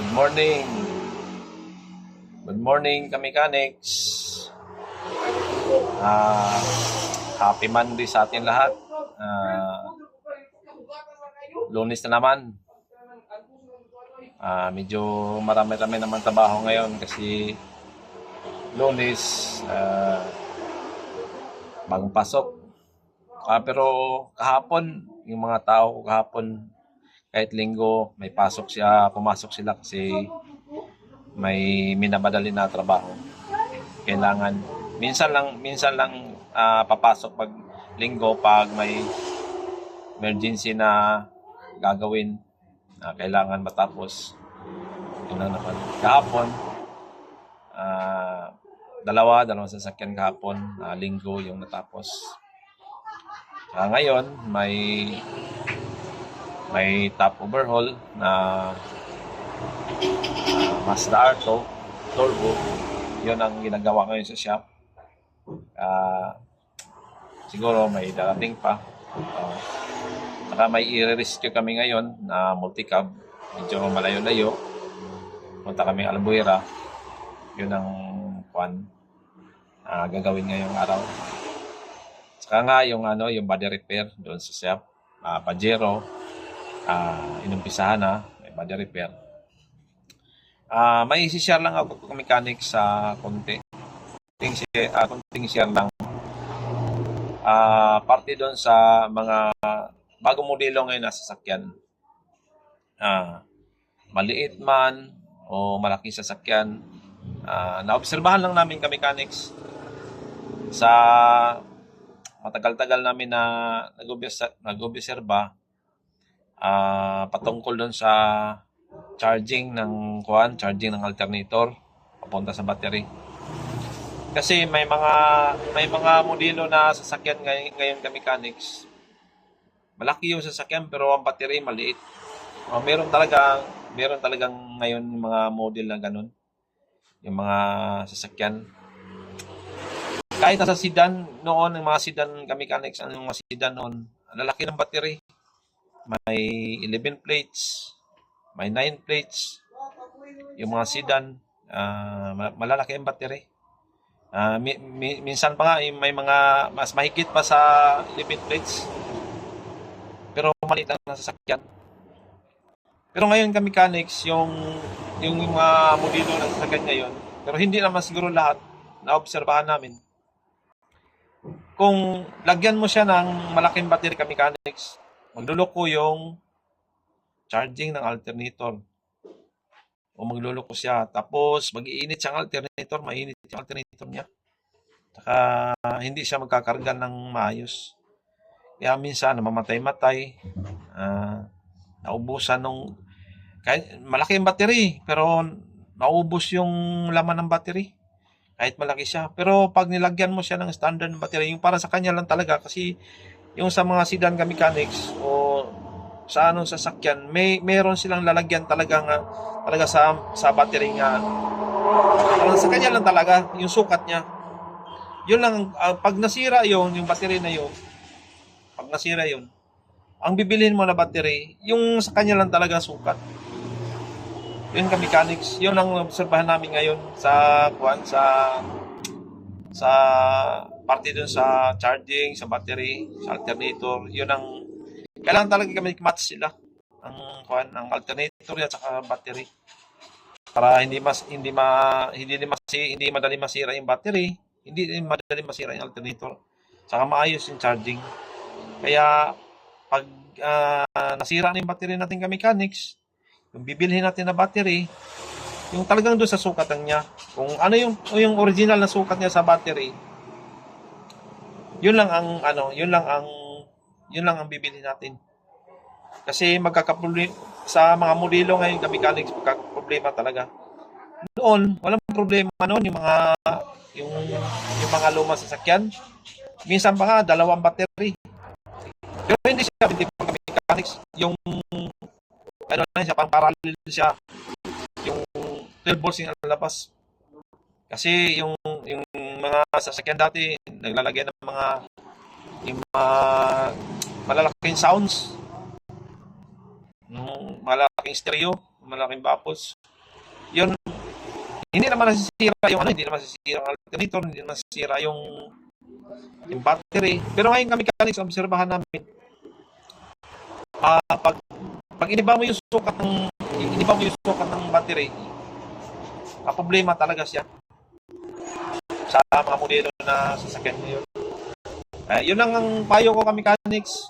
Good morning. Good morning, ka-mechanics. Happy Monday sa atin lahat. Lunes na naman. Medyo marami-rami naman trabaho ngayon kasi Lunes, bagong pasok. Pero kahapon, yung mga tao kahapon, kahit linggo, may pumasok sila kasi may minamadali na trabaho. Kailangan, minsan lang papasok pag linggo pag may emergency na gagawin na kailangan matapos. Yun lang naman. Kahapon, dalawang sasakyan kahapon, linggo yung natapos. Ngayon, may top overhaul na Mazda Arto Turbo. Yun ang ginagawa ngayon sa shop. Siguro may darating pa. Saka may i-rescue kami ngayon na multi-cab. Medyo malayo-layo. Punta kami Albuera. Yun ang gagawin ngayong araw. Saka nga yung body repair doon sa shop. Pajero. Inumpisahan na. May body repair. May isi-share lang ako mechanics sa konti. Konting share lang. Parte doon sa mga bagong modelo ngayon na sasakyan. Maliit man o malaking sasakyan. Naobserbahan lang namin ka-mechanics sa matagal-tagal namin na nag-obserba patungkol doon sa charging ng alternator papunta sa battery. Kasi may mga modelo na sasakyan ngayon ka-mechanics. Malaki yung sasakyan pero ang battery maliit. Meron talagang ngayon mga model na ganun. Yung mga sasakyan. Kahit nasa sedan noon, yung mga sedan ka-mechanics, yung mga sedan noon, ang lalaki ng battery. May 11 plates, may 9 plates. Yung mga sedan, malalaki ang battery. Minsan pa nga, may mga mas mahigit pa sa 11 plates. Pero maliit lang na sasakyan. Pero ngayon ka-mechanics, yung mga modelo ng sasakyan ngayon, pero hindi naman siguro lahat, na-obserbahan namin. Kung lagyan mo siya ng malaking battery ka-mechanics, magluloko yung charging ng alternator. O magluloko siya. Tapos, mag-iinit siyang alternator, mainit yung alternator niya. Saka, hindi siya magkakarga ng maayos. Kaya minsan, namamatay-matay. Naubusan kahit malaki yung battery, pero naubos yung laman ng battery. Kahit malaki siya. Pero pag nilagyan mo siya ng standard battery, yung para sa kanya lang talaga, kasi yung sa mga sedan ka-mechanics o sa sasakyan, meron silang lalagyan talaga sa battery nga. Sa kanya lang talaga, yung sukat niya. Yun lang, pag nasira yung battery na yun, ang bibilhin mo na battery, yung sa kanya lang talaga sukat. Yun ka-mechanics, yun ang obserbahan namin ngayon sa parte dun sa charging, sa battery, sa alternator. Yun ang kailangan talaga kami match sila ang alternator at saka battery para hindi madali masira yung battery, hindi madali masira yung alternator, saka maayos yung charging. Kaya pag nasira na yung battery natin ka-mechanics, yung bibilhin natin na battery, yung talagang doon sa sukatan niya, kung ano yung original na sukat niya sa battery, yun lang ang bibilhin natin. Kasi magkakaproblema sa mga modelo ngayon ka-mechanics, magkakaproblema talaga. Noon, walang problema noon yung mga lumang sasakyan. Minsan pa nga dalawang battery. Pero hindi pa ka-mechanics, yung siya, pang parallel siya. Yung 12 volts yung labas. Kasi yung mga sasakyan dati, naglalagyan ng mga malalaking sounds. Malaking stereo, malaking baffles. yun, hindi naman nasisira yung ano, hindi naman nasisira ang alternator, hindi naman nasisira yung battery. Pero ngayon kami mechanics, obserbahan namin, pag iniba mo yung sukat ng battery, problema talaga siya sa mga modelo na sasakyan ngayon. Yun lang ang payo ko kami mechanics.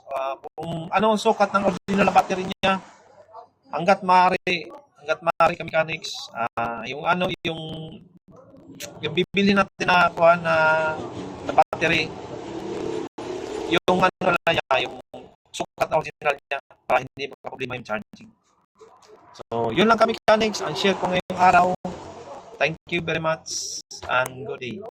Kung ano ang sukat ng original na battery niya, hanggat maaari kami mechanics, yung bibili natin na kuha na battery, yung ano na niya, yung sukat na original niya para hindi magka-problema yung charging. So, yun lang kami mechanics. Ang share ko ngayong araw. Thank you very much and good day.